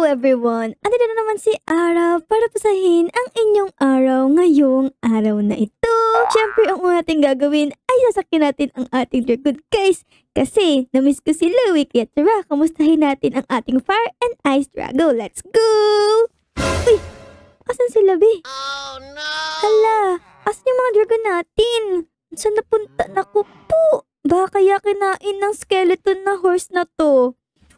everyone! Andito na naman si Ara para pasahin ang inyong araw ngayong araw na ito. Siyempre, ang una natin gagawin ay sasakyan natin ang ating dragon guys. Kasi, namiss ko si Louie. Kaya tara, kamustahin natin ang ating Fire and Ice Dragon. Let's go! Uy! Asan sila, be? Oh no! Hala! Asan yung mga dragon natin? Saan napunta? Naku po! Baka kaya kinain ng skeleton na horse na to.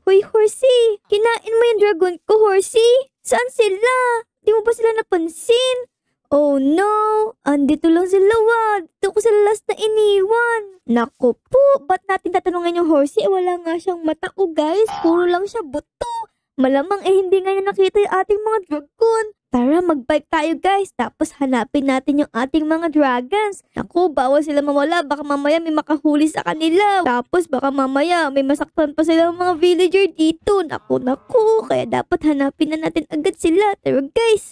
Hoy, Horsey! Kinain mo yung dragon ko, Horsey! Saan sila? Di mo ba sila napansin? Oh no! Andito lang sila, wad! Dito ko sila last na iniwan! Naku po! Ba't natin tatanungin yung Horsey? Wala nga siyang mata ko, guys! Puro lang siya buto! Malamang hindi nga niya nakita yung ating mga dragon! Tara, mag-bike tayo guys. Tapos hanapin natin yung ating mga dragons. Naku, bawal sila mawala. Baka mamaya may makahuli sa kanila. Tapos baka mamaya may masaktan pa sila mga villager dito. Naku. Kaya dapat hanapin na natin agad sila. Tara guys.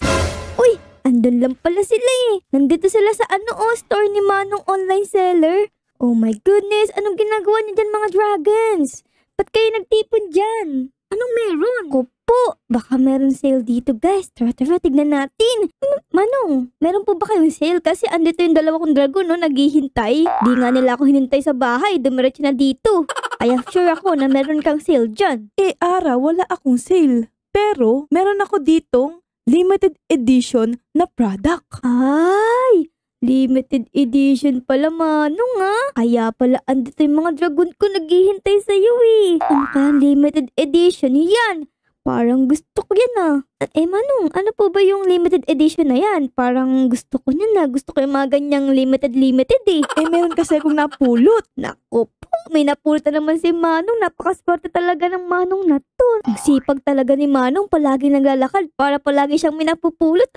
Uy, andun lang pala sila eh. Nandito sila sa store ni Manong online seller. Oh my goodness, anong ginagawa niyo dyan mga dragons? Ba't kayo nagtipon dyan? Anong meron? Po, baka meron sale dito guys. Tara, tignan natin. Manong, meron po ba kayong sale? Kasi andito yung dalawa kong dragon, no, naghihintay. Di nga nila ako hinintay sa bahay. Dumiretso na dito. Kaya sure ako na meron kang sale dyan. Ara, wala akong sale. Pero, meron ako ditong limited edition na product. Ay, limited edition pala, Manong Kaya pala andito yung mga dragon ko naghihintay sa'yo eh. Ano kaya limited edition? Yan. Parang gusto ko yan Manong, ano po ba yung limited edition na yan? Parang gusto ko yan Gusto ko yung mga ganyang limited eh. Meron kasi akong napulot. Naku po, may napulot na naman si Manong. Napakaswerte talaga ng Manong na to. Nagsipag talaga ni Manong, palagi naglalakad para palagi siyang may napupulot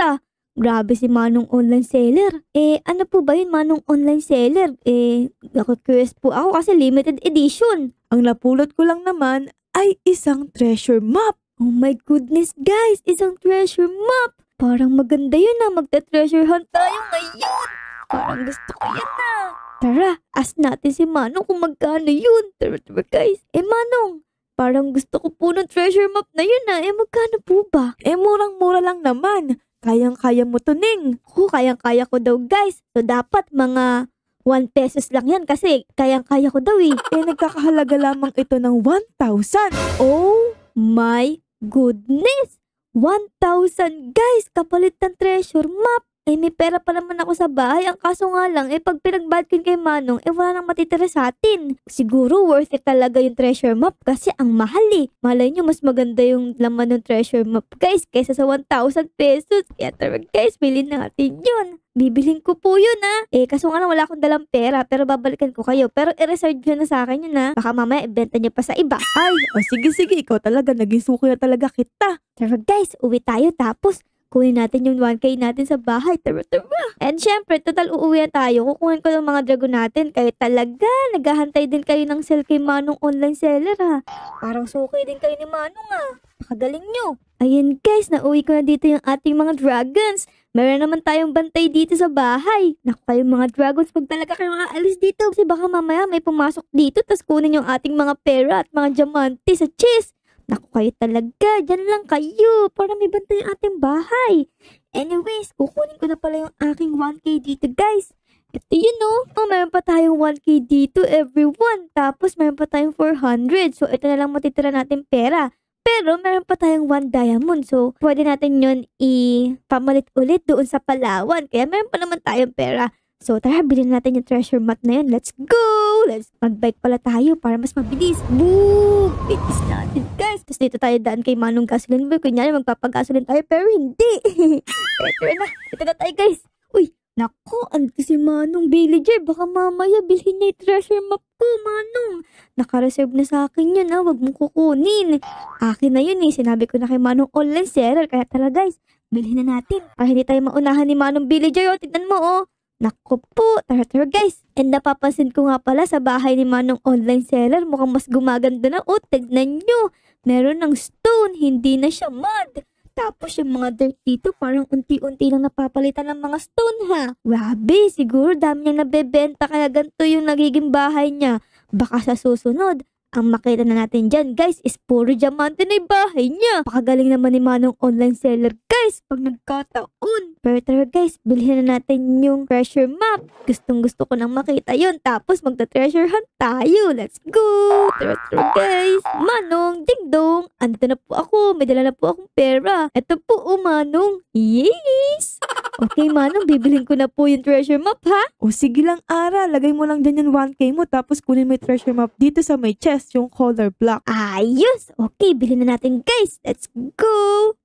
Grabe si Manong online seller. Ano po ba yun Manong online seller? Curious po ako kasi limited edition. Ang napulot ko lang naman ay isang treasure map. Oh my goodness guys, isang treasure map. Parang maganda yun magta-treasure hunt tayo ngayon. Parang gusto ko yan Tara, ask natin si Manong kung magkano yun. Tara guys. Manong, parang gusto ko po ng treasure map na yun magkano po ba? Murang-mura lang naman. Kayang-kaya mo to, Ning. Kayang-kaya ko daw guys. So dapat mga 1 pesos lang yan kasi kayang-kaya ko daw Nagkakahalaga lamang ito ng 1,000. Oh my goodness! 1,000 guys! Kapalit ng treasure map! May pera pa naman ako sa bahay. Ang kaso nga lang, pag pinagbalkin kay Manong, wala nang matitira sa atin. Siguro worth it talaga yung treasure map kasi ang mahal Malay nyo, mas maganda yung laman ng treasure map guys kaysa sa 1,000 pesos. Kaya tara guys, bilhin natin yun. Bibilhin ko po yun kaso nga lang wala akong dalang pera pero babalikan ko kayo. Pero i-reserve nyo na sa akin yun Baka mamaya ibenta nyo pa sa iba. Ay, sige, ikaw talaga. Naging suki na talaga kita. Tara guys, uwi tayo tapos kunin natin yung 1K natin sa bahay. Tara. And syempre, total uuwi na tayo. Kukunin ko ng mga dragon natin. Kayo talaga, naghahantay din kayo ng sale kay Manong online seller Parang suki din kayo ni Manong Pakagaling nyo. Ayun guys, nauwi ko na dito yung ating mga dragons. Meron naman tayong bantay dito sa bahay. Naku kayong mga dragons, pag talaga kayo aalis dito. Kasi baka mamaya may pumasok dito tas kunin yung ating mga pera at mga diamante sa chest. Naku kayo talaga, dyan lang kayo para may bantay ang ating bahay. Anyways, kukunin ko na pala yung aking 1K dito guys. Ito yun meron pa tayong 1K dito everyone. Tapos meron pa tayong 400. So ito na lang matitira natin pera. Pero meron pa tayong 1 diamond. So pwede natin yun ipamalit ulit doon sa Palawan. Kaya meron pa naman tayong pera. So tara, bilhin natin yung treasure map na yun. Let's go! Let's mag-bike pala tayo para mas mabilis. Boom! Bilis natin guys. Tapos dito tayo daan kay Manong Gasoline Boy. Kunyari magpapagasolin tayo pero hindi. Ito na tayo guys. Uy, naku, andito si Manong villager. Baka mamaya bilhin niya yung treasure map ko, Manong. Naka-reserve na sa akin yun Wag mong kukunin. Akin na yun Sinabi ko na kay Manong online seller. Kaya tala guys, bilhin na natin. Para hindi tayo maunahan ni Manong villager. Tignan mo Naku po, tara guys. And napapansin ko nga pala sa bahay ni Manong online seller, mukhang mas gumaganda na. Tignan nyo. Meron ng stone, hindi na siya mud. Tapos yung mga dirt dito, parang unti-unti lang napapalitan ng mga stone Grabe, siguro dami niyang nabebenta kaya ganito yung nagiging bahay niya. Baka sa susunod, Ang makita na natin dyan, guys, is puro diamante na yung bahay niya. Pakagaling naman ni Manong online seller, guys, pag nagkataon. Pero tara, guys, bilhin na natin yung treasure map. Gustong gusto ko nang makita yun. Tapos magta-treasure hunt tayo. Let's go! Tara, guys. Manong, ding dong. Andito na po ako. May dala na po akong pera. Ito po, Manong. Yes! Okay, Manong, bibilhin ko na po yung treasure map, ha? O sige lang, Ara. Lagay mo lang dyan yung 1K mo tapos kunin mo yung treasure map dito sa may chest, yung color block. Ayos! Okay, bilhin na natin, guys. Let's go!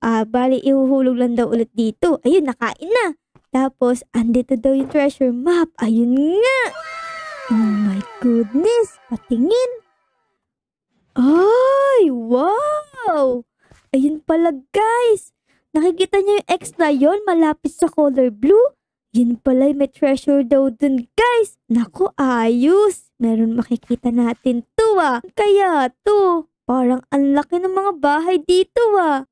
Bali, ihuhulog lang daw ulit dito. Ayun, nakain na. Tapos, andito daw yung treasure map. Ayun nga. Oh my goodness. Patingin. Ay, wow! Ayun pala, guys. Nakikita niyo yung X na yun malapit sa color blue? Yun pala, may treasure daw dun, guys. Naku, ayos. Meron makikita natin to, Kaya to. Parang ang laki ng mga bahay dito,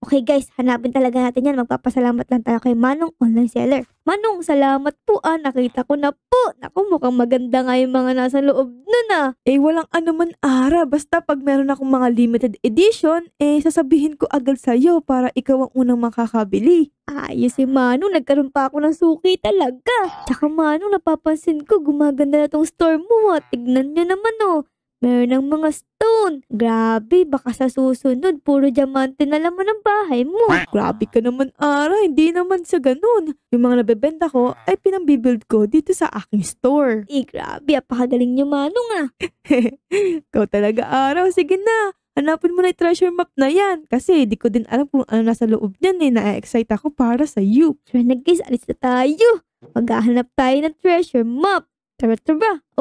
Okay, guys, hanapin talaga natin yan. Magpapasalamat lang tayo kay Manong online seller. Manong, salamat po, Nakita ko na po. Naku, mukhang maganda nga yung mga nasa loob nun, Eh, walang anuman, Ara. Basta pag meron akong mga limited edition, sasabihin ko agad sa'yo para ikaw ang unang makakabili. Ayos si Manong, nagkaroon pa ako ng suki talaga. Tsaka Manong, napapansin ko, gumaganda na tong store mo, Tignan nyo naman, Meron ng mga stone. Grabe, baka sa susunod, puro diamante na laman ng bahay mo. Grabe ka naman, Ara. Hindi naman sa ganun. Yung mga nabebenta ko ay pinambibuild ko dito sa aking store. Grabe, apakagaling nyo, Manong, Ikaw talaga, Ara. Sige na. Hanapin mo na yung treasure map na yan. Kasi di ko din alam kung ano nasa loob niyan. Na-excite ako para sa you. Tara na, guys, alis na tayo. Maghahanap tayo ng treasure map. Tara.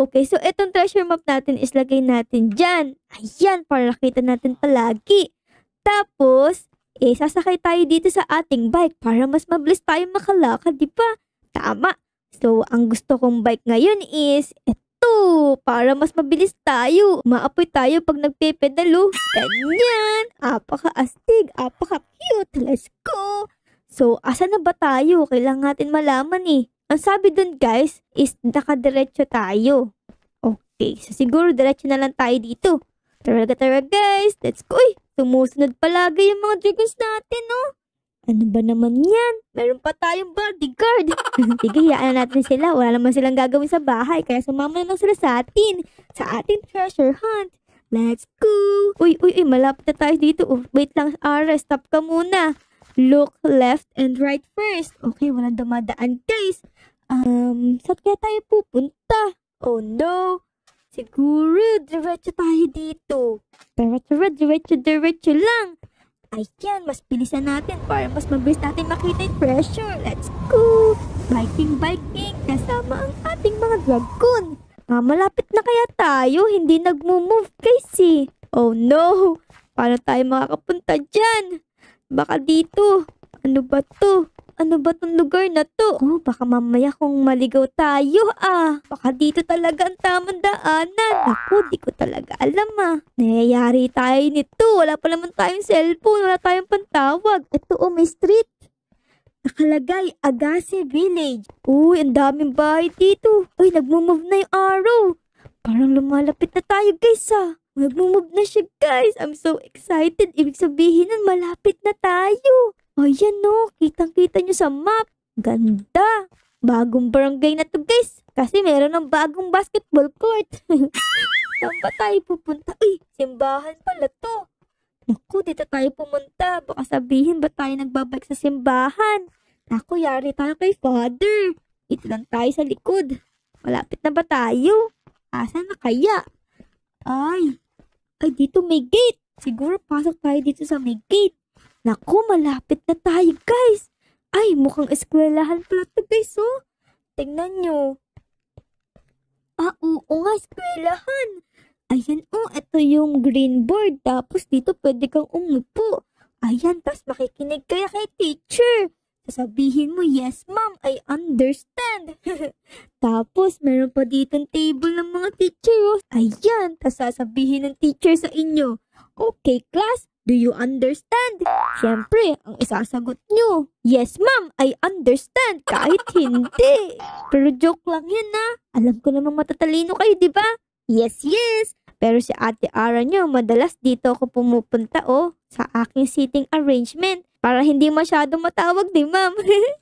Okay, so itong treasure map natin is lagay natin dyan. Ayan, para nakita natin palagi. Tapos, sasakay tayo dito sa ating bike para mas mabilis tayo makalakad, di ba? Tama. So, ang gusto kong bike ngayon is ito, para mas mabilis tayo. Maapoy tayo pag nagpepedalo. Ganyan. Apaka-astig, apaka-cute. Let's go. So, asa na ba tayo? Kailangan natin malaman, Ang sabi dun, guys, is nakadiretso tayo. Okay, so siguro diretso na lang tayo dito. Tara, guys. Let's go. Sumusunod palagi yung mga dragons natin, Ano ba naman yan? Meron pa tayong bodyguard. Sige, hiyaan na natin sila. Wala naman silang gagawin sa bahay. Kaya sumama na lang sila sa atin. Sa ating treasure hunt. Let's go. Uy, malapit na tayo dito. Wait lang, Ara. Stop ka muna. Look left and right first. Okay, walang dumadaan, guys. Saan kaya tayo pupunta? Oh no. Siguro, diretso tayo dito. Tara, diretso lang. Ayan, mas bilisan natin para mas mabilis natin makita yung treasure. Let's go. Biking, kasama ang ating mga dragon. Malapit na kaya tayo? Hindi nagmo-move, guys, Oh no. Paano tayo makakapunta dyan? Baka dito. Ano ba to? Ano ba tong lugar na to? Baka mamaya kung maligaw tayo, Baka dito talaga ang tamang daanan. Ako, di ko talaga alam, Nayayari tayo nito. Wala pa naman tayong cellphone. Wala tayong pantawag. Ito, may street. Nakalagay, Agase Village. Uy, ang daming bahay dito. Uy, nagmumove na yung arrow. Parang lumalapit na tayo, guys, Nagmumove na siya, guys. I'm so excited. Ibig sabihin nun, malapit na tayo. Ayan, kitang-kita nyo sa map. Ganda. Bagong barangay na to, guys. Kasi meron ng bagong basketball court. Saan ba tayo pupunta? Uy, simbahan pala to. Naku, dito tayo pumunta. Baka sabihin ba tayo nagbabike sa simbahan? Naku, yari tayo kay Father. Ito lang tayo sa likod. Malapit na ba tayo? Asan na kaya? Ay, dito may gate. Siguro pasok tayo dito sa may gate. Naku, malapit na tayo, guys. Ay, mukhang eskwelahan pala to, guys, Tingnan nyo. Oo nga, eskwelahan. Ayan, ito yung green board. Tapos dito pwede kang umupo. Ayan, tapos makikinig kaya kay teacher. Sasabihin mo, yes ma'am, I understand. Tapos, meron pa ditong table ng mga teacher. Ayan, tapos sasabihin ng teacher sa inyo, okay class, do you understand? Siyempre, ang isasagot nyo, yes ma'am, I understand, kahit hindi. Pero joke lang yun, Alam ko namang matatalino kayo, di ba? Yes. Pero si Ate Ara nyo, madalas dito ako pumupunta sa aking seating arrangement. Para hindi masyado matawag ni ma'am.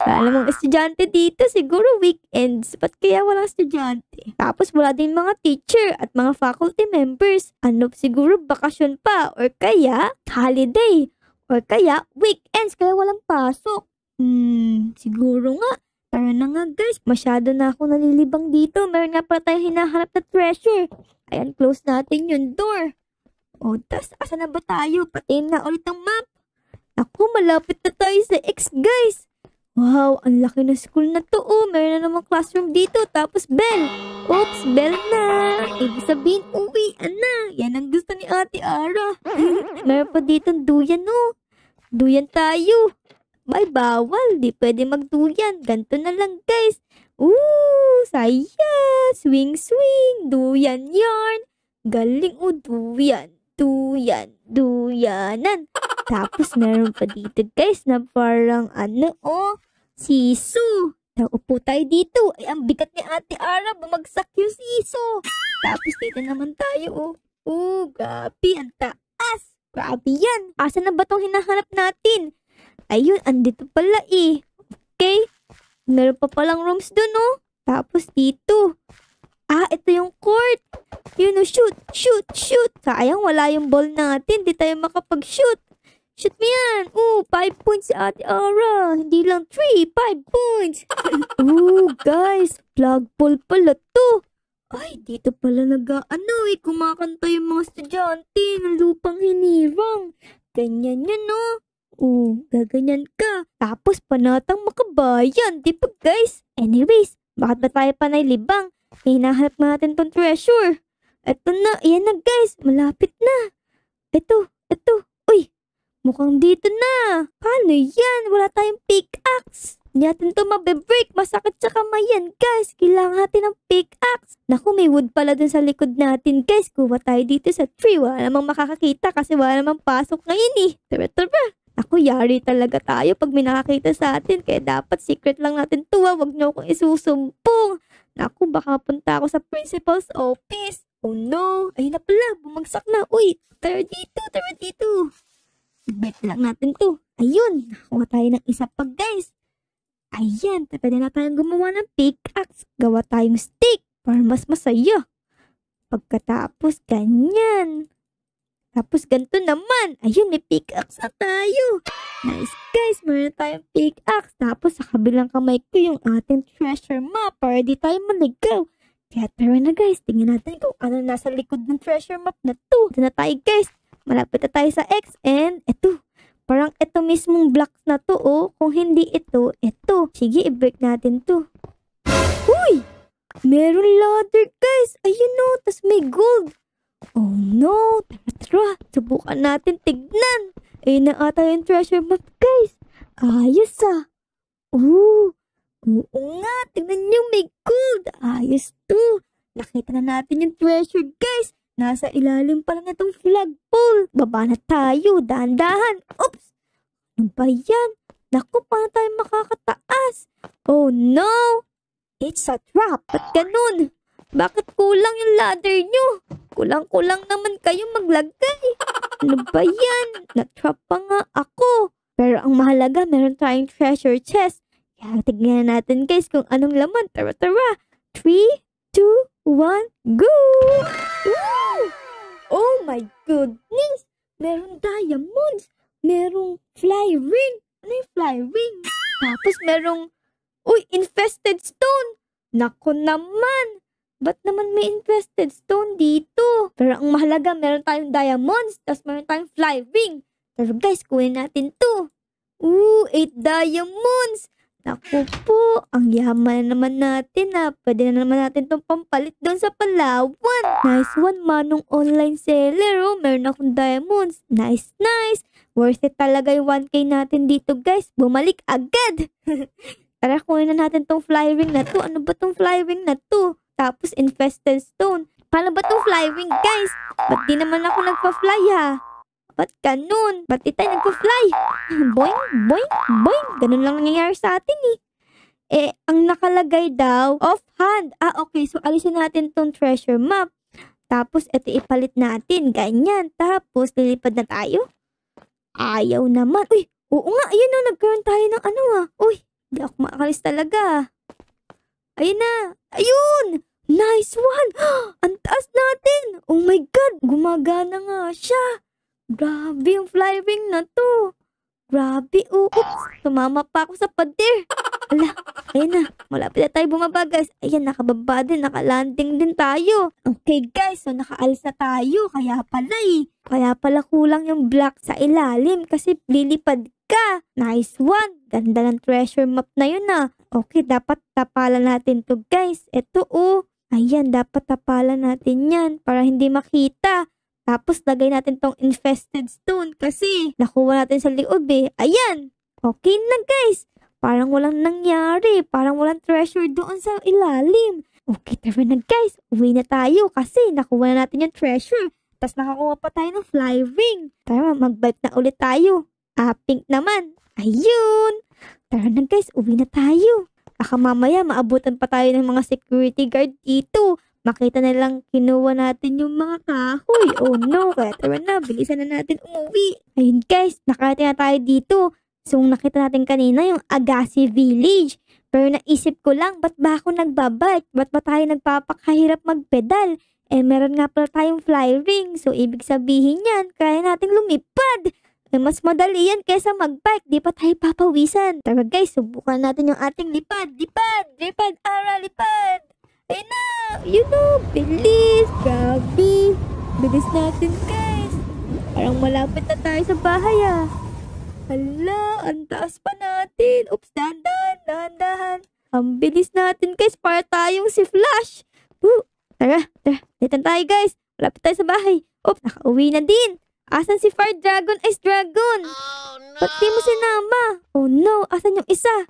Alam mong estudyante dito, siguro weekends. Ba't kaya walang estudyante? Tapos wala din mga teacher at mga faculty members. Ano siguro bakasyon pa or kaya holiday or kaya weekends kaya walang pasok. Siguro nga. Tara na nga guys, masyado na ako nalilibang dito. Meron nga pa tayo hinahanap na treasure. Ayan, close natin yung door. Tas asa na ba tayo? Patiin na ulit ang map. Ako, malapit na tayo sa X, guys. Wow, ang laki na school na to. Meron na namang classroom dito. Tapos bell. Oops, bell na. Ibig sabihin, uwian na. Yan ang gusto ni Ate Ara. Meron pa dito duyan, Duyan tayo. May bawal. Di pwede magduyan. Ganto na lang, guys. Saya. Swing, swing. Duyan yarn. Galing, duyan. Duyanan. Tapos meron pa dito guys na parang siso. Naupo tayo dito. Ay, ang bigat ni Ate Ara. Bumagsak yung siso. Tapos dito naman tayo grabe. Ang taas. Grabe yan. Asa na ba itong hinahanap natin? Ayun, andito pala Okay. Meron pa palang rooms dun Tapos dito. Ito yung court. Yun shoot. Sayang wala yung ball natin. Di tayo makapag-shoot. Shoot mo yan. 5 points si Ate Ara. Hindi lang 3, 5 points. Guys. Flagpole pala to. Ay, dito pala kumakanta yung mga estudyante ng lupang hinirang. Ganyan yan, gaganyan ka. Tapos panatang makabayan. Di ba, guys? Anyways, bakit ba tayo panay libang? Hinahanap natin tong treasure. Eto na. Ayan na, guys. Malapit na. Eto. Uy. Mukhang dito na. Paano yan? Wala tayong pickaxe. Hindi natin ito mabe-break. Masakit sa kamay yan, guys. Kailangan natin ng pickaxe. Naku, may wood pala dun sa likod natin, guys. Kuha tayo dito sa tree. Wala namang makakakita kasi wala namang pasok ngayon Tara. Naku, yari talaga tayo pag may nakakita sa atin. Kaya dapat secret lang natin to. Huwag niyo akong isusumbong. Naku, baka punta ako sa principal's office. Oh no. Ayun na pala. Bumagsak na. Uy, tara dito. Bet lang natin to. Ayun. Nakuha tayo ng isa pa, guys. Ayan. Pwede na tayong gumawa ng pickaxe. Gawa tayong stick. Para mas masaya. Pagkatapos, ganyan. Tapos, ganito naman. Ayun, may pickaxe na tayo. Nice, guys. Meron tayong pickaxe. Tapos, sa kabilang kamay ko yung ating treasure map para di tayo maligaw. Kaya tara na, guys. Tingnan natin kung ano nasa likod ng treasure map na to. Ito na tayo, guys. Malapit na tayo sa X. And, ito. Parang ito mismong blocks na to, Kung hindi ito. Sige, i-break natin to. Uy! Meron ladder, guys. Ayun, tas may gold. Oh no! Tara, subukan natin tignan. Ayun na ata yung treasure map, guys. Ayos Oo nga, tignan nyo, may gold. Ayos to. Nakita na natin yung treasure, guys. Nasa ilalim pa lang itong flagpole. Baba na tayo, dahan-dahan. Oops! Ano ba yan? Naku, paano tayo makakataas? Oh no! It's a trap. Ba't ganun? Bakit kulang yung ladder nyo? Kulang-kulang naman kayo maglagay. Ano ba yan? Na-trap pa nga ako. Pero ang mahalaga, meron tayong treasure chest. Kaya tignan natin, guys, kung anong laman. Tara. 3, 2, 1, go! Woo! Oh my goodness! Meron diamonds. Merong fly ring. Ano yung fly ring? Tapos merong, infested stone. Nako naman. Ba't naman may infested stone dito? Pero ang mahalaga, meron tayong diamonds, tapos meron tayong fly ring. Pero guys, kunin natin to. 8 diamonds. Naku po, ang yaman naman natin Pwede na naman natin itong pampalit doon sa Palawan. Nice one, manong online seller. Meron akong diamonds. Nice. Worth it talaga yung 1K natin dito, guys. Bumalik agad. Tara, kunin na natin tong fly ring na to. Ano ba tong fly ring na to? Tapos infested stone. Paano ba tong fly ring, guys? Ba't di naman ako nagpa-fly Ba't ganun? Ba't di tayo nagpa-fly? Boing, boing, boing. Ganun lang nangyayari sa atin ang nakalagay daw, off hand. Okay. So, alisin natin tong treasure map. Tapos, ito ipalit natin. Ganyan. Tapos, lilipad na tayo. Ayaw naman. Uy, oo nga. Ayun na, nagkaroon tayo ng ano Uy, di ako makakalis talaga. Ayun na. Ayun! Nice one! Ang taas natin! Oh my God! Gumagana nga siya. Grabe yung fly ring na to. Grabe, oops. Tumama pa ako sa pader. Ala, ayun na. Malapit na tayo bumaba, guys. Ayan, nakababa din. Nakalanding din tayo. Okay, guys. So, nakaalis na tayo. Kaya pala kulang yung block sa ilalim kasi lilipad ka. Nice one. Ganda ng treasure map na yun Okay, dapat tapalan natin to, guys. Ito, Ayan, dapat tapalan natin yan para hindi makita. Tapos, lagay natin tong infested stone kasi nakuha natin sa loob Ayan. Okay na, guys. Parang walang nangyari. Parang walang treasure doon sa ilalim. Okay, tara na, guys. Uwi na tayo kasi nakuha na natin yung treasure. Tapos, nakakuha pa tayo ng fly ring. Tara, mag-bike na ulit tayo. Pink naman. Ayun. Tara na, guys. Uwi na tayo. Baka mamaya maabutan pa tayo ng mga security guard dito. Makita nilang kinuha natin yung mga kahoy. Oh no, kaya tara na, bilisan na natin umuwi. Ayun guys, nakarating na tayo dito. So nakita natin kanina yung Agassi Village. Pero naisip ko lang, ba't ba ako nagbabike? Ba't ba tayo nagpapakahirap magpedal? Meron nga pala tayong fly ring. So ibig sabihin yan, kaya nating lumipad. Mas madali yan kaysa mag-bike. Di pa tayo papawisan. Tara guys, subukan natin yung ating lipad. Lipad, Ara, lipad. Ayun na. Yun bilis. Grabe. Bilis natin guys. Parang malapit na tayo sa bahay Hala, ang taas pa natin. Oops, dahan. Ang bilis natin guys. Para tayong si Flash. Tara. Dito tayo guys. Malapit tayo sa bahay. Oops, nakauwi na din. Asan si Fire Dragon? Ice Dragon? Oh, no! Ba't di mo sinama? Oh no, asan yung isa?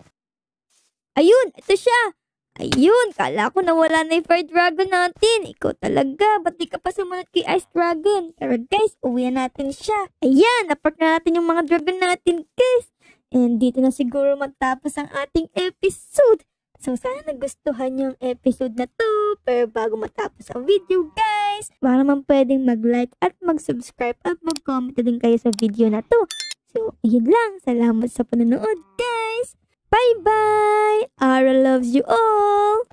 Ayun, ito siya. Ayun, kala ko nawala na yung Fire Dragon natin. Ikaw talaga, ba't di ka pa sumunod kay Ice Dragon? Tara guys, uwi natin siya. Ayan, napark na natin yung mga dragon natin guys. And dito na siguro matapos ang ating episode. So, sana nagustuhan yung episode na to. Pero bago matapos ang video, guys, baka naman pwedeng mag-like at mag-subscribe at mag-comment na din kayo sa video na to. So, ayun lang. Salamat sa panonood, guys. Bye-bye! Ara loves you all!